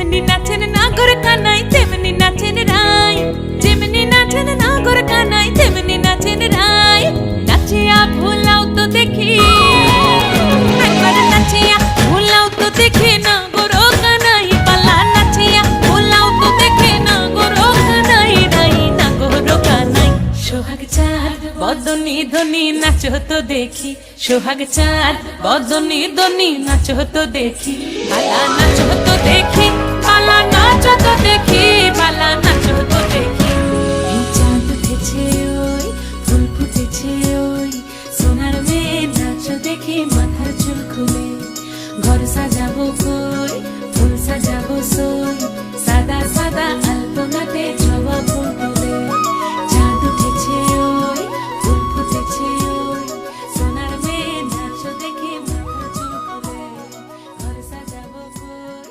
যেমনি নাচেন নাগর কানাই তেমনি নাচেন রাই, যেমনি নাচেন নাগর কানাই তেমনি নাচেন রাই। নাচিয়া ভুলাও তো দেখি, একবার নাচিয়া ভুলাও তো দেখি নাগর কানাই পালা, নাচিয়া ভুলাও তো দেখি নাগর কানাই রাই, নাগর কানাই। সোহাগ চাঁদ বদনি ধনি নাচো তো দেখি, সোহাগ চাঁদ বদনি ধনি নাচো তো দেখি, পালা নাচো তো